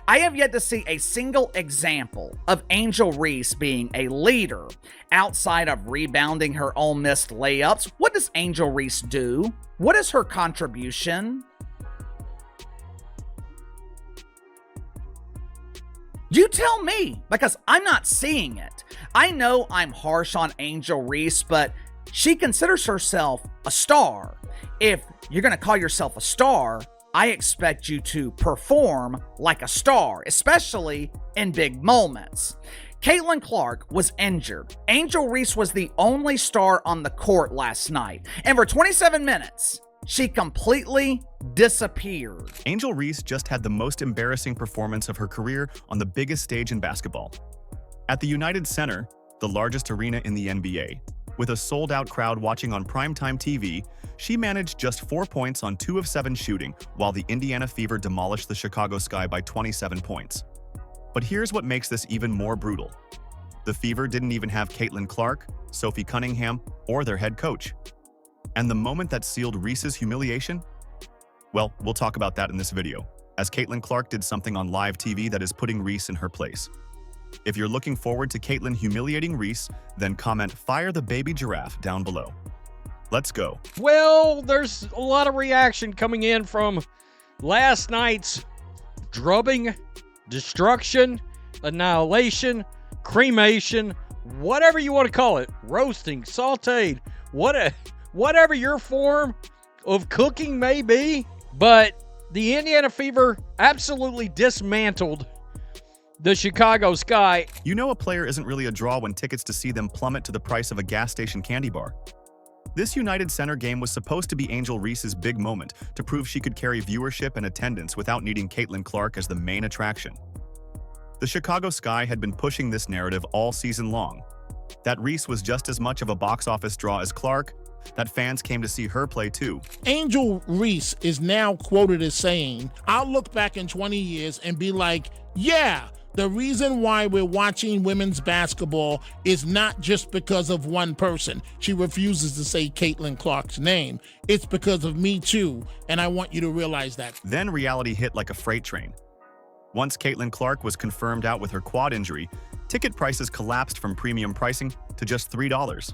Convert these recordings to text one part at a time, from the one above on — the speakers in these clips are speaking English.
I have yet to see a single example of Angel Reese being a leader. Outside of rebounding her own missed layups, what does Angel Reese do? What is her contribution? You tell me, because I'm not seeing it. I know I'm harsh on Angel Reese, but she considers herself a star. If you're going to call yourself a star, I expect you to perform like a star, especially in big moments. Caitlin Clark was injured. Angel Reese was the only star on the court last night, and for 27 minutes, she completely disappeared. Angel Reese just had the most embarrassing performance of her career on the biggest stage in basketball. At the United Center, the largest arena in the NBA, with a sold-out crowd watching on primetime TV, she managed just 4 points on 2 of 7 shooting, while the Indiana Fever demolished the Chicago Sky by 27 points. But here's what makes this even more brutal. The Fever didn't even have Caitlin Clark, Sophie Cunningham, or their head coach. And the moment that sealed Reese's humiliation? Well, we'll talk about that in this video, as Caitlin Clark did something on live TV that is putting Reese in her place. If you're looking forward to Caitlin humiliating Reese, then comment "Fire the baby giraffe" down below. Let's go. Well, there's a lot of reaction coming in from last night's drubbing, destruction, annihilation, cremation, whatever you want to call it, roasting, sauteed, whatever your form of cooking may be. But the Indiana Fever absolutely dismantled the Chicago Sky. You know a player isn't really a draw when tickets to see them plummet to the price of a gas station candy bar. This United Center game was supposed to be Angel Reese's big moment to prove she could carry viewership and attendance without needing Caitlin Clark as the main attraction. The Chicago Sky had been pushing this narrative all season long, that Reese was just as much of a box office draw as Clark, that fans came to see her play too. Angel Reese is now quoted as saying, "I'll look back in 20 years and be like, yeah, the reason why we're watching women's basketball is not just because of one person." She refuses to say Caitlin Clark's name. "It's because of me too, and I want you to realize that." Then reality hit like a freight train. Once Caitlin Clark was confirmed out with her quad injury, ticket prices collapsed from premium pricing to just $3.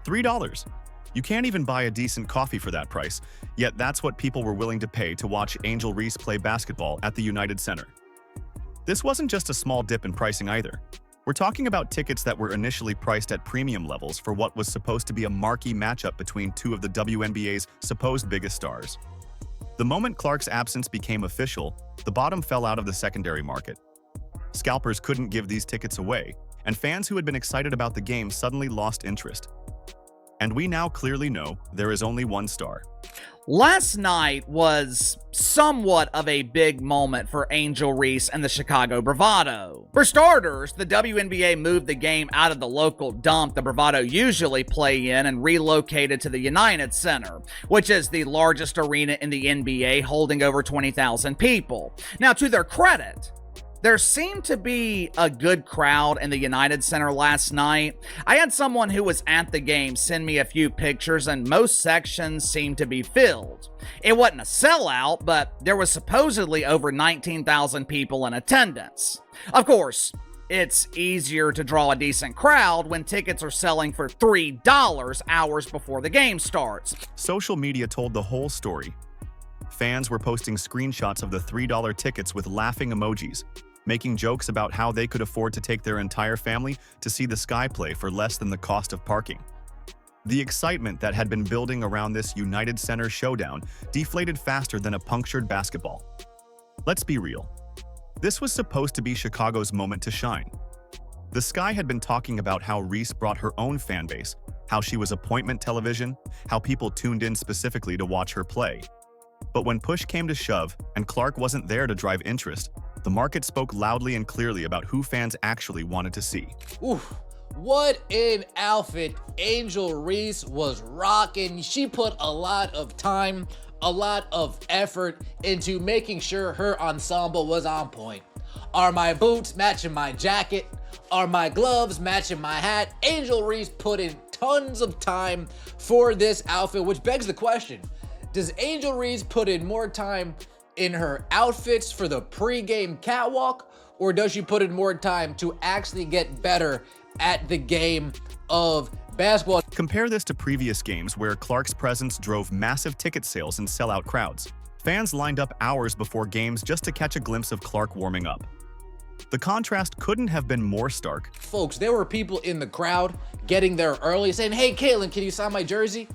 $3. You can't even buy a decent coffee for that price, yet that's what people were willing to pay to watch Angel Reese play basketball at the United Center. This wasn't just a small dip in pricing either. We're talking about tickets that were initially priced at premium levels for what was supposed to be a marquee matchup between two of the WNBA's supposed biggest stars. The moment Clark's absence became official, the bottom fell out of the secondary market. Scalpers couldn't give these tickets away, and fans who had been excited about the game suddenly lost interest. And we now clearly know there is only one star. Last night was somewhat of a big moment for Angel Reese and the Chicago Bravado. For starters, the WNBA moved the game out of the local dump the Bravado usually play in and relocated to the United Center, which is the largest arena in the NBA, holding over 20,000 people. Now, to their credit, there seemed to be a good crowd in the United Center last night. I had someone who was at the game send me a few pictures, and most sections seemed to be filled. It wasn't a sellout, but there was supposedly over 19,000 people in attendance. Of course, it's easier to draw a decent crowd when tickets are selling for $3 hours before the game starts. Social media told the whole story. Fans were posting screenshots of the $3 tickets with laughing emojis, making jokes about how they could afford to take their entire family to see the Sky play for less than the cost of parking. The excitement that had been building around this United Center showdown deflated faster than a punctured basketball. Let's be real. This was supposed to be Chicago's moment to shine. The Sky had been talking about how Reese brought her own fan base, how she was appointment television, how people tuned in specifically to watch her play. But when push came to shove and Clark wasn't there to drive interest, the market spoke loudly and clearly about who fans actually wanted to see. Oof, what an outfit Angel Reese was rocking. She put a lot of time, a lot of effort into making sure her ensemble was on point. Are my boots matching my jacket? Are my gloves matching my hat? Angel Reese put in tons of time for this outfit, which begs the question, does Angel Reese put in more time in her outfits for the pregame catwalk, or does she put in more time to actually get better at the game of basketball? Compare this to previous games where Clark's presence drove massive ticket sales and sellout crowds. Fans lined up hours before games just to catch a glimpse of Clark warming up. The contrast couldn't have been more stark. Folks, there were people in the crowd getting there early saying, "Hey, Caitlin, can you sign my jersey?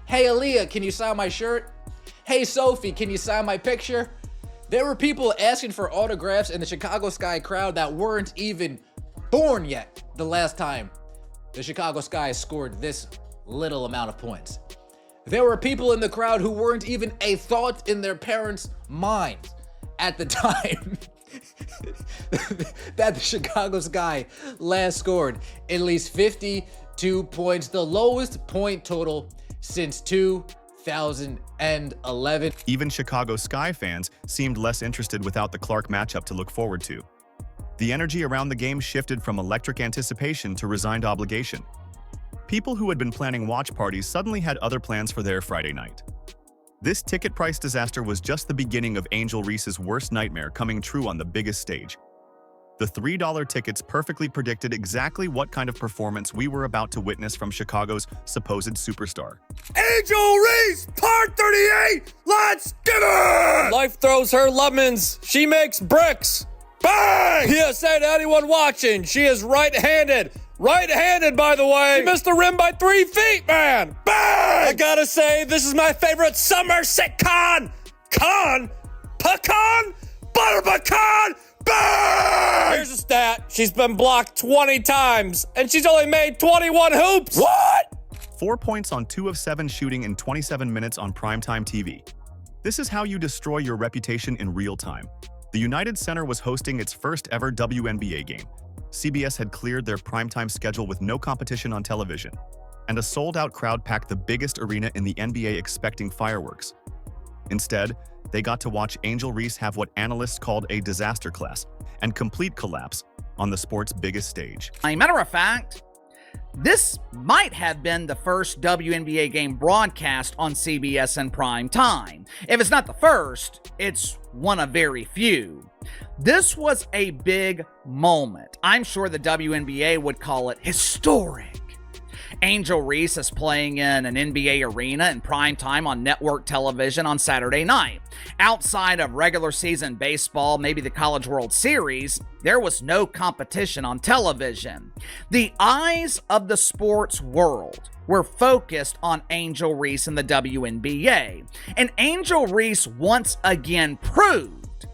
Hey, Aaliyah, can you sign my shirt? Hey, Sophie, can you sign my picture?" There were people asking for autographs in the Chicago Sky crowd that weren't even born yet the last time the Chicago Sky scored this little amount of points. There were people in the crowd who weren't even a thought in their parents' minds at the time that the Chicago Sky last scored at least 52 points, the lowest point total since 2011. Even Chicago Sky fans seemed less interested without the Clark matchup to look forward to. The energy around the game shifted from electric anticipation to resigned obligation. People who had been planning watch parties suddenly had other plans for their Friday night. This ticket price disaster was just the beginning of Angel Reese's worst nightmare coming true on the biggest stage. The $3 tickets perfectly predicted exactly what kind of performance we were about to witness from Chicago's supposed superstar. Angel Reese, part 38, let's get it! Life throws her lemons, she makes bricks. Bang! PSA to anyone watching, she is right-handed. Right-handed, by the way. She missed the rim by 3 feet, man. Bang! I gotta say, this is my favorite summer sitcom. Pecan? Butter pecan? Bang! Here's a stat. She's been blocked 20 times, and she's only made 21 hoops. What? 4 points on 2 of 7 shooting in 27 minutes on primetime TV. This is how you destroy your reputation in real time. The United Center was hosting its first ever WNBA game. CBS had cleared their primetime schedule with no competition on television, and a sold-out crowd packed the biggest arena in the NBA expecting fireworks. Instead, they got to watch Angel Reese have what analysts called a disaster class and complete collapse on the sport's biggest stage. As a matter of fact, this might have been the first WNBA game broadcast on CBS in prime time. If it's not the first, it's one of very few. This was a big moment. I'm sure the WNBA would call it historic. Angel Reese is playing in an NBA arena in prime time on network television on Saturday night. Outside of regular season baseball, maybe the College World Series, there was no competition on television. The eyes of the sports world were focused on Angel Reese and the WNBA. And Angel Reese once again proved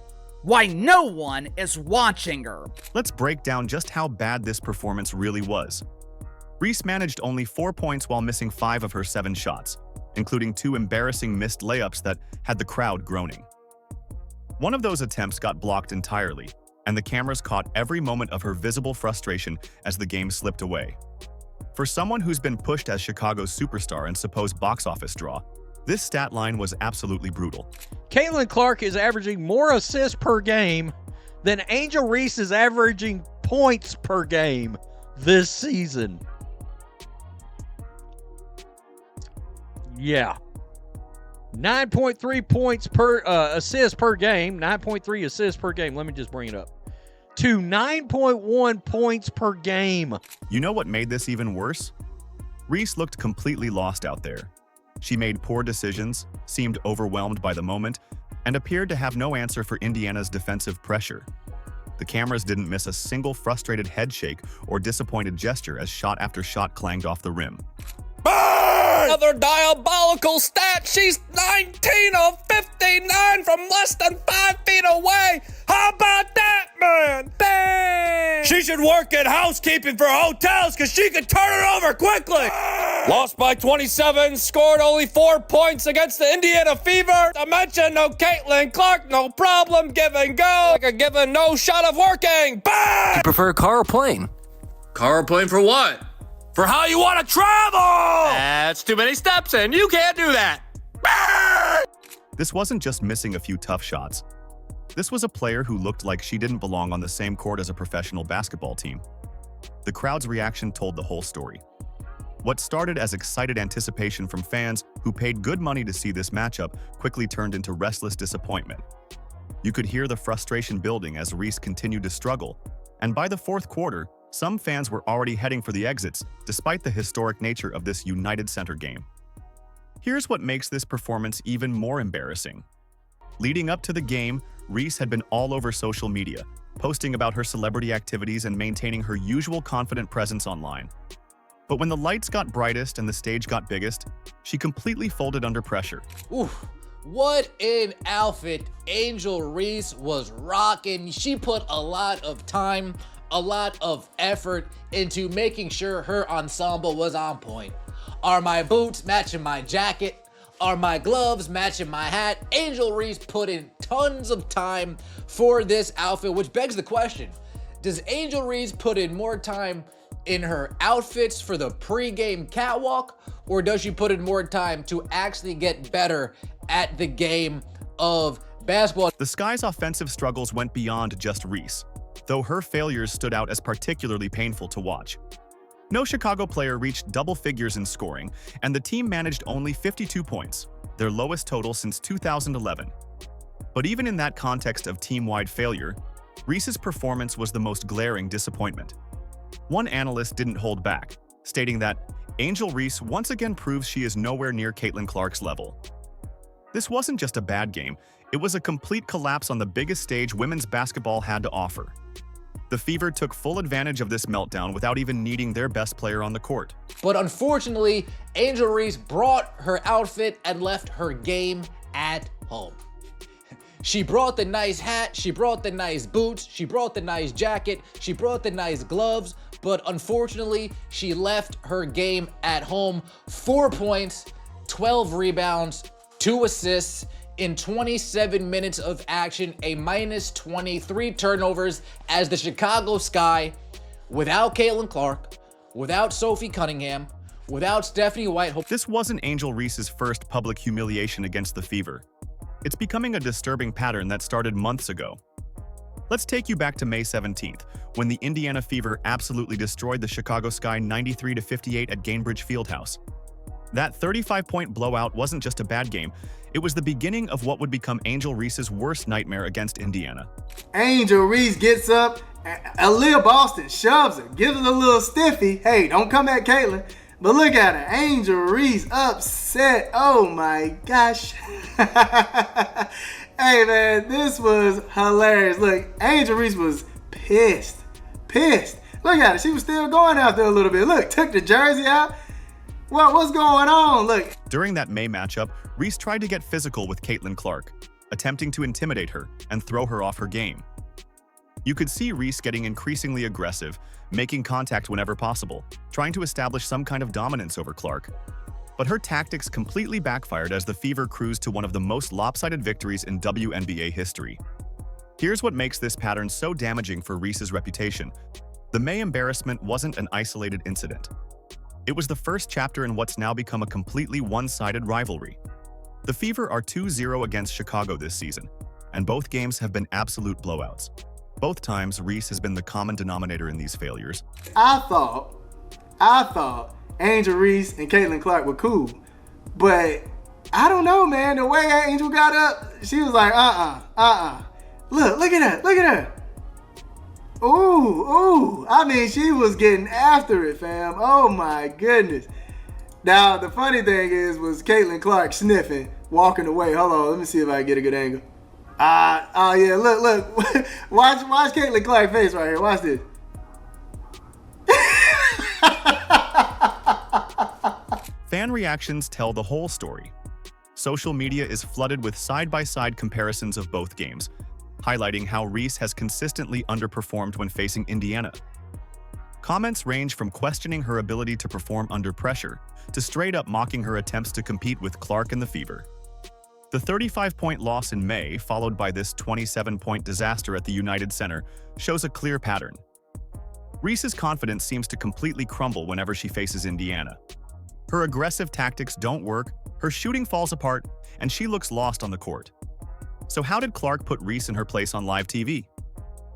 why no one is watching her. Let's break down just how bad this performance really was. Reese managed only 4 points while missing 5 of her 7 shots, including 2 embarrassing missed layups that had the crowd groaning. One of those attempts got blocked entirely, and the cameras caught every moment of her visible frustration as the game slipped away. For someone who's been pushed as Chicago's superstar and supposed box office draw, this stat line was absolutely brutal. Caitlin Clark is averaging more assists per game than Angel Reese is averaging points per game this season. Yeah. 9.3 points per assist per game. 9.3 assists per game. Let me just bring it up. To 9.1 points per game. You know what made this even worse? Reese looked completely lost out there. She made poor decisions, seemed overwhelmed by the moment, and appeared to have no answer for Indiana's defensive pressure. The cameras didn't miss a single frustrated head shake or disappointed gesture as shot after shot clanged off the rim. Another diabolical stat. She's 19 of 59 from less than 5 feet away. How about that, man? Bang! She should work in housekeeping for hotels because she could turn it over quickly. Lost by 27, scored only 4 points against the Indiana Fever. I mentioned no Caitlin Clark, no problem, give and go. Like a given no shot of working. Bang! You prefer car or plane? Car or plane for what? For how you want to travel! That's too many steps, and you can't do that. This wasn't just missing a few tough shots. This was a player who looked like she didn't belong on the same court as a professional basketball team. The crowd's reaction told the whole story. What started as excited anticipation from fans who paid good money to see this matchup quickly turned into restless disappointment. You could hear the frustration building as Reese continued to struggle, and by the fourth quarter, some fans were already heading for the exits despite the historic nature of this United Center game. Here's what makes this performance even more embarrassing. Leading up to the game, Reese had been all over social media, posting about her celebrity activities and maintaining her usual confident presence online. But when the lights got brightest and the stage got biggest, she completely folded under pressure. Oof. What an outfit Angel Reese was rocking. She put a lot of time, a lot of effort into making sure her ensemble was on point. Are my boots matching my jacket? Are my gloves matching my hat? Angel Reese put in tons of time for this outfit, which begs the question, does Angel Reese put in more time in her outfits for the pre-game catwalk, or does she put in more time to actually get better at the game of basketball? The Sky's offensive struggles went beyond just Reese, though her failures stood out as particularly painful to watch. No Chicago player reached double figures in scoring, and the team managed only 52 points, their lowest total since 2011. But even in that context of team-wide failure, Reese's performance was the most glaring disappointment. One analyst didn't hold back, stating that Angel Reese once again proves she is nowhere near Caitlin Clark's level. This wasn't just a bad game, it was a complete collapse on the biggest stage women's basketball had to offer. The Fever took full advantage of this meltdown without even needing their best player on the court. But unfortunately, Angel Reese brought her outfit and left her game at home. She brought the nice hat, she brought the nice boots, she brought the nice jacket, she brought the nice gloves, but unfortunately, she left her game at home. 4 points, 12 rebounds, 2 assists in 27 minutes of action, a minus 23 turnovers as the Chicago Sky, without Caitlin Clark, without Sophie Cunningham, without Stephanie White. This wasn't Angel Reese's first public humiliation against the Fever. It's becoming a disturbing pattern that started months ago. Let's take you back to May 17th, when the Indiana Fever absolutely destroyed the Chicago Sky 93-58 at Gainbridge Fieldhouse. That 35-point blowout wasn't just a bad game, it was the beginning of what would become Angel Reese's worst nightmare against Indiana. Angel Reese gets up, Aaliyah Boston shoves her, gives her a little stiffy. Hey, don't come at Caitlin. But look at her, Angel Reese upset. Oh my gosh. Hey man, this was hilarious. Look, Angel Reese was pissed. Look at her, she was still going after a little bit. Look, took the jersey out. What's going on? Look. During that May matchup, Reese tried to get physical with Caitlin Clark, attempting to intimidate her and throw her off her game. You could see Reese getting increasingly aggressive, making contact whenever possible, trying to establish some kind of dominance over Clark. But her tactics completely backfired as the Fever cruised to one of the most lopsided victories in WNBA history. Here's what makes this pattern so damaging for Reese's reputation. The May embarrassment wasn't an isolated incident. It was the first chapter in what's now become a completely one-sided rivalry. The Fever are 2-0 against Chicago this season, and both games have been absolute blowouts. Both times, Reese has been the common denominator in these failures. I thought Angel Reese and Caitlin Clark were cool, but I don't know, man. The way Angel got up, she was like, Look at her. Ooh. I mean, she was getting after it, fam. Oh my goodness. Now, the funny thing was Caitlin Clark sniffing, walking away. Hold on, let me see if I can get a good angle. Yeah, look. watch Caitlin Clark's face right here. Watch this. Fan reactions tell the whole story. Social media is flooded with side-by-side comparisons of both games, highlighting how Reese has consistently underperformed when facing Indiana. Comments range from questioning her ability to perform under pressure to straight-up mocking her attempts to compete with Clark and the Fever. The 35-point loss in May, followed by this 27-point disaster at the United Center, shows a clear pattern. Reese's confidence seems to completely crumble whenever she faces Indiana. Her aggressive tactics don't work, her shooting falls apart, and she looks lost on the court. So how did Clark put Reese in her place on live TV?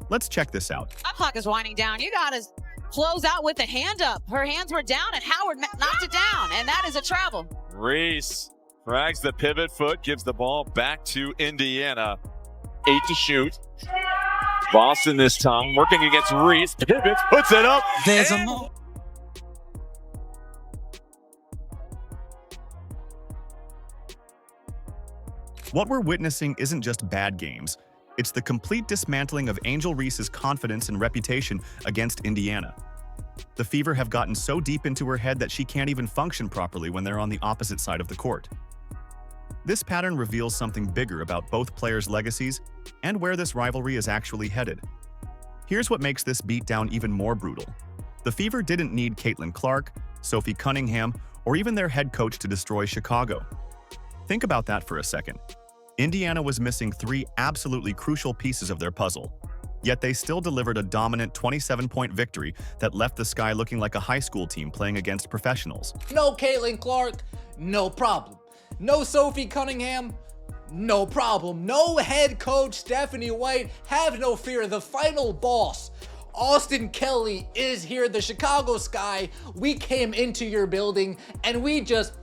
Let's check this out. My clock is winding down. You got us. close out with a hand up. Her hands were down, and Howard knocked it down, and that is a travel. Reese drags the pivot foot, gives the ball back to Indiana. 8 to shoot. Boston this time working against Reese. Pivots, puts it up. There's a move. What we're witnessing isn't just bad games. It's the complete dismantling of Angel Reese's confidence and reputation against Indiana. The Fever have gotten so deep into her head that she can't even function properly when they're on the opposite side of the court. This pattern reveals something bigger about both players' legacies and where this rivalry is actually headed. Here's what makes this beatdown even more brutal. The Fever didn't need Caitlin Clark, Sophie Cunningham, or even their head coach to destroy Chicago. Think about that for a second. Indiana was missing 3 absolutely crucial pieces of their puzzle, yet they still delivered a dominant 27-point victory that left the Sky looking like a high school team playing against professionals. No Caitlin Clark, no problem. No Sophie Cunningham, no problem. No head coach Stephanie White, have no fear. The final boss, Austin Kelly, is here. The Chicago Sky, we came into your building and we just,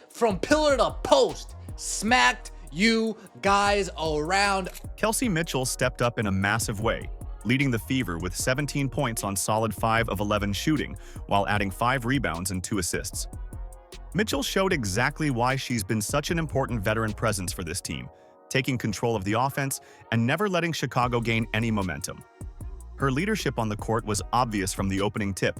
from pillar to post, smacked you guys around. Kelsey Mitchell stepped up in a massive way, leading the Fever with 17 points on solid 5 of 11 shooting, while adding 5 rebounds and 2 assists. Mitchell showed exactly why she's been such an important veteran presence for this team, taking control of the offense and never letting Chicago gain any momentum. Her leadership on the court was obvious from the opening tip.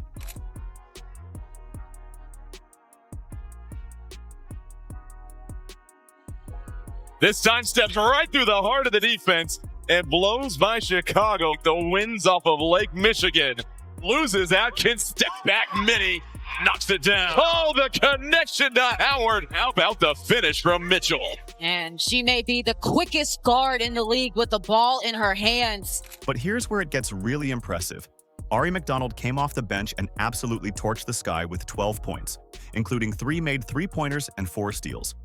This time steps right through the heart of the defense and blows by Chicago. The wins off of Lake Michigan. Loses Atkins, step back mini, knocks it down. Oh, the connection to Howard. How about the finish from Mitchell? And she may be the quickest guard in the league with the ball in her hands. But here's where it gets really impressive. Ari McDonald came off the bench and absolutely torched the Sky with 12 points, including 3 made 3-pointers and 4 steals.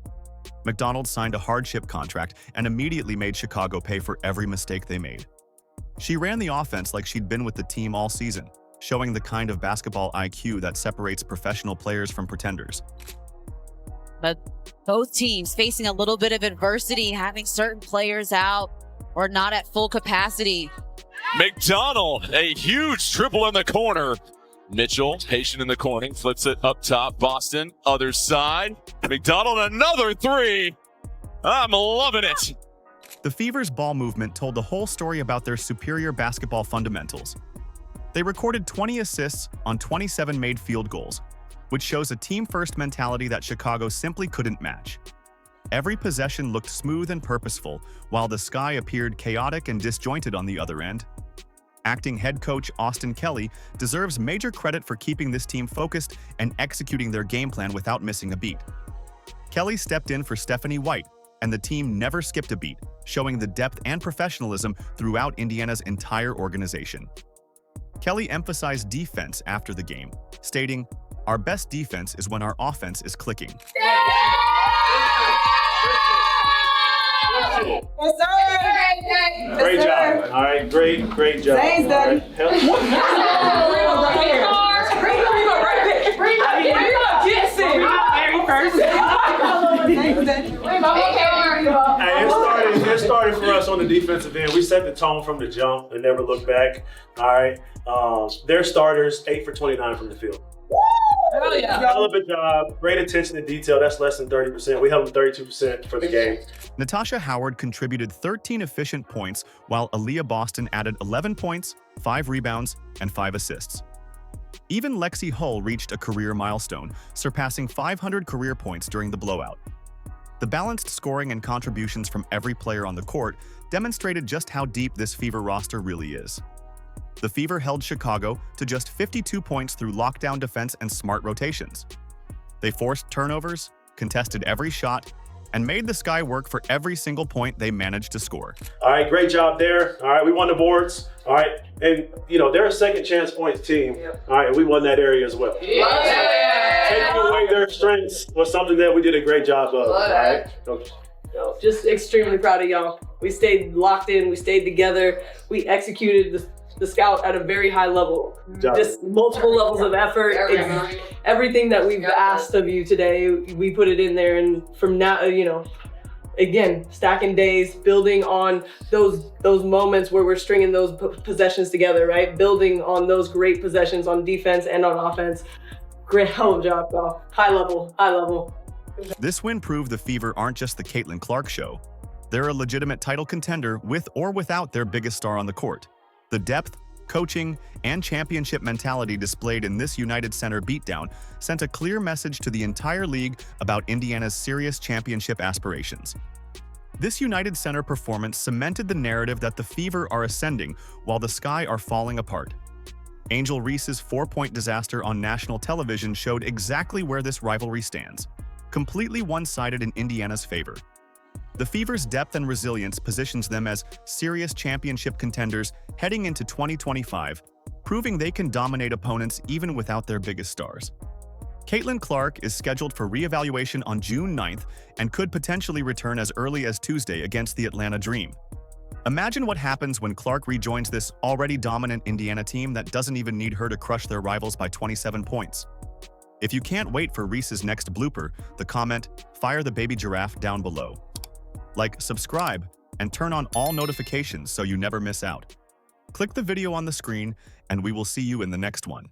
McDonald signed a hardship contract and immediately made Chicago pay for every mistake they made. She ran the offense like she'd been with the team all season, showing the kind of basketball IQ that separates professional players from pretenders. But both teams facing a little bit of adversity, having certain players out or not at full capacity. McDonald, a huge triple in the corner. Mitchell, patient in the corner, flips it up top. Boston, other side. McDonald, another 3. I'm loving it. The Fever's ball movement told the whole story about their superior basketball fundamentals. They recorded 20 assists on 27 made field goals, which shows a team-first mentality that Chicago simply couldn't match. Every possession looked smooth and purposeful, while the Sky appeared chaotic and disjointed on the other end. Acting head coach Austin Kelly deserves major credit for keeping this team focused and executing their game plan without missing a beat. Kelly stepped in for Stephanie White, and the team never skipped a beat, showing the depth and professionalism throughout Indiana's entire organization. Kelly emphasized defense after the game, stating, "Our best defense is when our offense is clicking." Yes, sir. Great job. All right, great job. Thanks, Daddy. It started for us on the defensive end. We set the tone from the jump and never looked back. All right. Their starters, 8 for 29 from the field. Hell yeah. Hell of a job. Great attention to detail. That's less than 30%. We held them 32% for the game. Natasha Howard contributed 13 efficient points, while Aaliyah Boston added 11 points, 5 rebounds, and 5 assists. Even Lexi Hull reached a career milestone, surpassing 500 career points during the blowout. The balanced scoring and contributions from every player on the court demonstrated just how deep this Fever roster really is. The Fever held Chicago to just 52 points through lockdown defense and smart rotations. They forced turnovers, contested every shot, and made the Sky work for every single point they managed to score. All right, great job there. All right, we won the boards. All right, and they're a second chance points team. All right, and we won that area as well. Taking away their strengths was something that we did a great job of. All right. Just extremely proud of y'all. We stayed locked in. We stayed together. We executed the scout at a very high level. job. Just multiple levels of effort. Everything that we've asked of you today, we put it in there. And from now, again, stacking days, building on those moments where we're stringing those possessions together, right? Building on those great possessions on defense and on offense. Great, hell of a job, y'all. High level. This win proved the Fever aren't just the Caitlin Clark show. They're a legitimate title contender with or without their biggest star on the court. The depth, coaching, and championship mentality displayed in this United Center beatdown sent a clear message to the entire league about Indiana's serious championship aspirations. This United Center performance cemented the narrative that the Fever are ascending while the Sky are falling apart. Angel Reese's 4-point disaster on national television showed exactly where this rivalry stands, completely one-sided in Indiana's favor. The Fever's depth and resilience positions them as serious championship contenders heading into 2025, proving they can dominate opponents even without their biggest stars. Caitlin Clark is scheduled for re-evaluation on June 9th and could potentially return as early as Tuesday against the Atlanta Dream. Imagine what happens when Clark rejoins this already dominant Indiana team that doesn't even need her to crush their rivals by 27 points. If you can't wait for Reese's next blooper, the comment, "Fire the baby giraffe" down below. Like, subscribe, and turn on all notifications so you never miss out. Click the video on the screen, and we will see you in the next one.